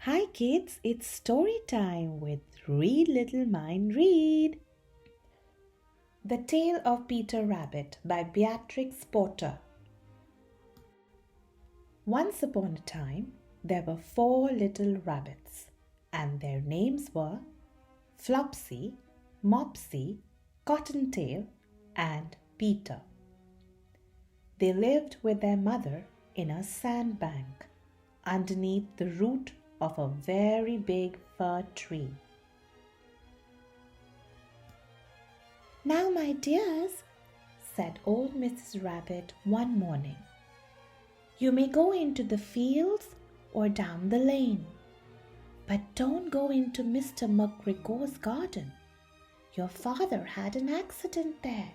Hi kids, it's story time with Read Little Mind Read. The Tale of Peter Rabbit by Beatrix Potter. Once upon a time, there were 4 little rabbits, and their names were Flopsy, Mopsy, Cottontail, and Peter. They lived with their mother in a sandbank underneath the root of a very big fir tree. "Now, my dears," said old Mrs. Rabbit one morning, "you may go into the fields or down the lane, but don't go into Mr. McGregor's garden. Your father had an accident there.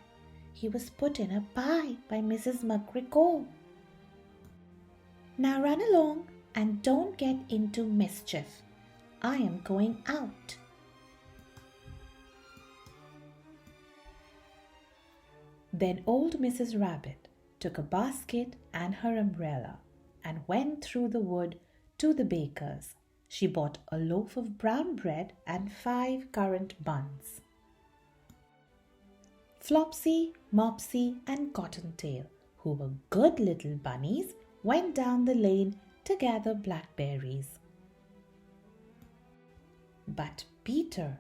He was put in a pie by Mrs. McGregor. Now run along and don't get into mischief. I am going out." Then old Mrs. Rabbit took a basket and her umbrella and went through the wood to the baker's. She bought a loaf of brown bread and 5 currant buns. Flopsy, Mopsy, and Cottontail, who were good little bunnies, went down the lane to gather blackberries. But Peter,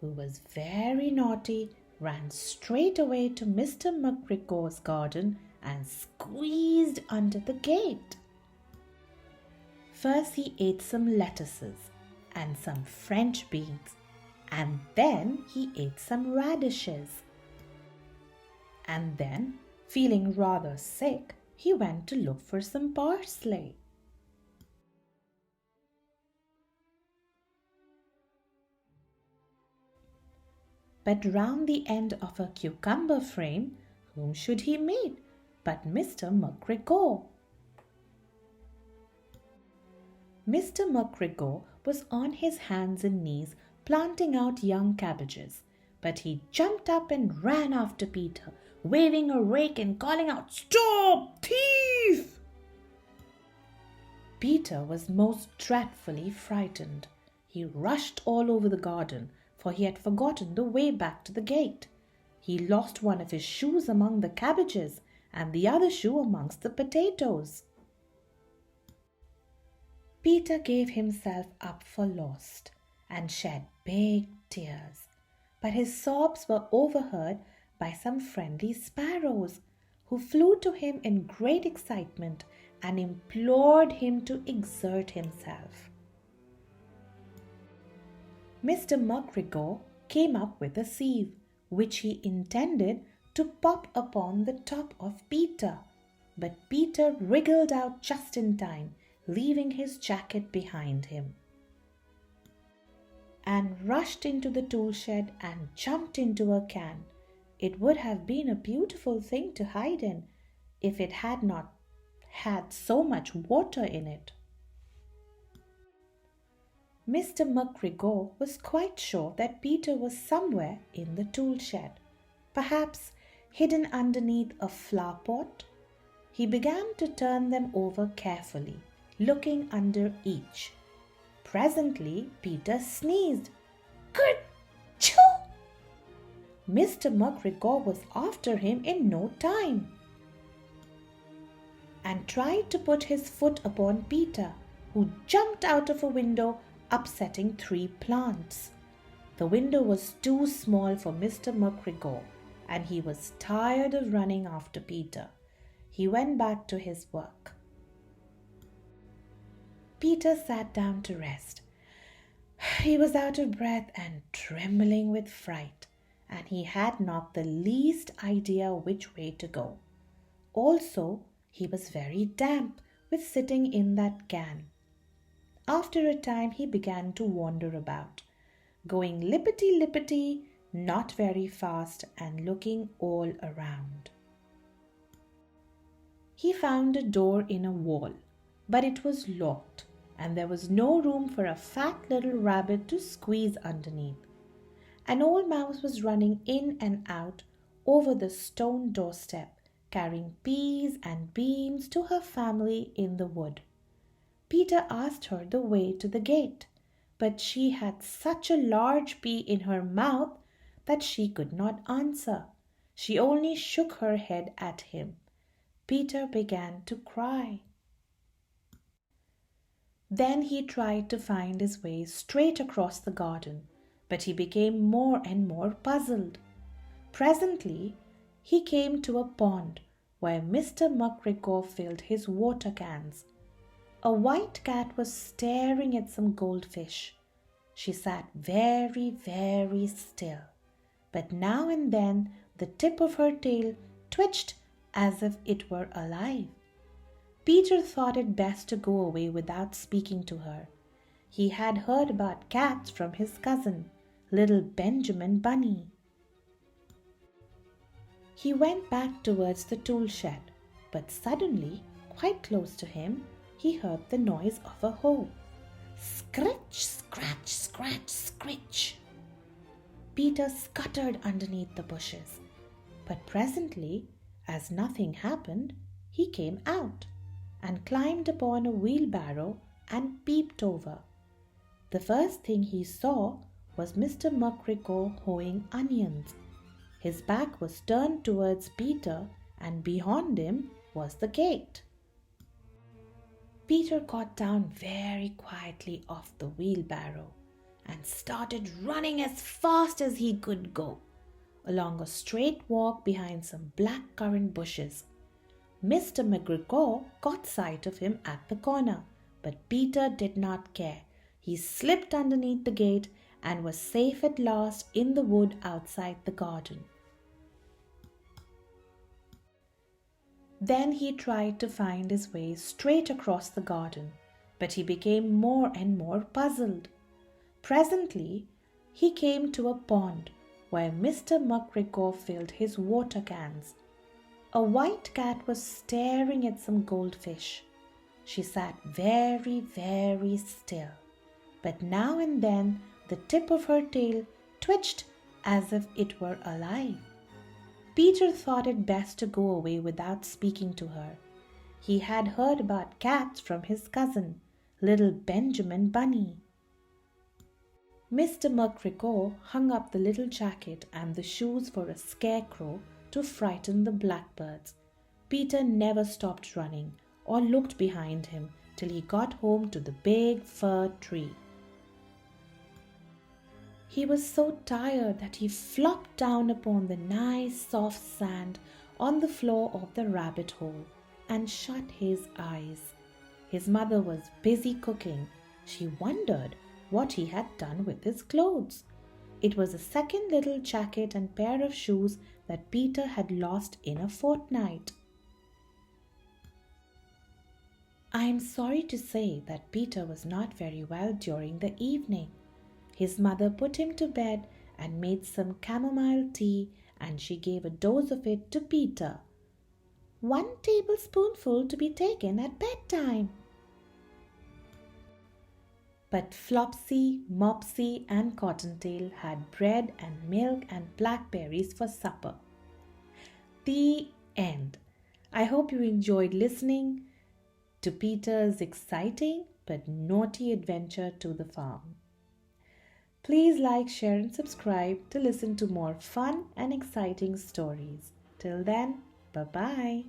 who was very naughty, ran straight away to Mr. McGregor's garden and squeezed under the gate. First he ate some lettuces and some French beans, and then he ate some radishes. And then, feeling rather sick, he went to look for some parsley. But round the end of a cucumber frame, whom should he meet but Mr. McGregor? Mr. McGregor was on his hands and knees planting out young cabbages, but he jumped up and ran after Peter, waving a rake and calling out, "Stop, thief!" Peter was most dreadfully frightened. He rushed all over the garden, for he had forgotten the way back to the gate. He lost one of his shoes among the cabbages and the other shoe amongst the potatoes. Peter gave himself up for lost and shed big tears, but his sobs were overheard by some friendly sparrows, who flew to him in great excitement and implored him to exert himself. Mr. McGregor came up with a sieve, which he intended to pop upon the top of Peter, but Peter wriggled out just in time, leaving his jacket behind him, and rushed into the tool shed and jumped into a can. It would have been a beautiful thing to hide in if it had not had so much water in it. Mr. McGregor was quite sure that Peter was somewhere in the tool shed, perhaps hidden underneath a flower pot. He began to turn them over carefully, looking under each. Presently, Peter sneezed. "Ker-choo!" Mr. McGregor was after him in no time and tried to put his foot upon Peter, who jumped out of a window, upsetting 3 plants. The window was too small for Mr. McGregor, and he was tired of running after Peter. He went back to his work. Peter sat down to rest. He was out of breath and trembling with fright, and he had not the least idea which way to go. Also, he was very damp with sitting in that can. After a time he began to wander about, going lippity-lippity, not very fast, and looking all around. He found a door in a wall, but it was locked, and there was no room for a fat little rabbit to squeeze underneath. An old mouse was running in and out over the stone doorstep, carrying peas and beans to her family in the wood. Peter asked her the way to the gate, but she had such a large pea in her mouth that she could not answer. She only shook her head at him. Peter began to cry. Then he tried to find his way straight across the garden, but he became more and more puzzled. Presently, he came to a pond where Mr. McGregor filled his water cans. A white cat was staring at some goldfish. She sat very, very still, but now and then the tip of her tail twitched as if it were alive. Peter thought it best to go away without speaking to her. He had heard about cats from his cousin, little Benjamin Bunny. He went back towards the tool shed, but suddenly, quite close to him, he heard the noise of a hoe. Scritch, scratch, scratch, scritch. Peter scuttered underneath the bushes, but presently, as nothing happened, he came out and climbed upon a wheelbarrow and peeped over. The first thing he saw was Mr. McGregor hoeing onions. His back was turned towards Peter, and behind him was the gate. Peter got down very quietly off the wheelbarrow and started running as fast as he could go, along a straight walk behind some black currant bushes. Mr. McGregor caught sight of him at the corner, but Peter did not care. He slipped underneath the gate and was safe at last in the wood outside the garden. Then he tried to find his way straight across the garden, but he became more and more puzzled. Presently, he came to a pond where Mr. McGregor filled his water cans. A white cat was staring at some goldfish. She sat very, very still, but now and then the tip of her tail twitched as if it were alive. Peter thought it best to go away without speaking to her. He had heard about cats from his cousin, little Benjamin Bunny. Mr. McGregor hung up the little jacket and the shoes for a scarecrow to frighten the blackbirds. Peter never stopped running or looked behind him till he got home to the big fir tree. He was so tired that he flopped down upon the nice soft sand on the floor of the rabbit hole and shut his eyes. His mother was busy cooking. She wondered what he had done with his clothes. It was a second little jacket and pair of shoes that Peter had lost in a fortnight. I am sorry to say that Peter was not very well during the evening. His mother put him to bed and made some chamomile tea, and she gave a dose of it to Peter. 1 tablespoonful to be taken at bedtime. But Flopsy, Mopsy and Cottontail had bread and milk and blackberries for supper. The end. I hope you enjoyed listening to Peter's exciting but naughty adventure to the farm. Please like, share and subscribe to listen to more fun and exciting stories. Till then, bye-bye.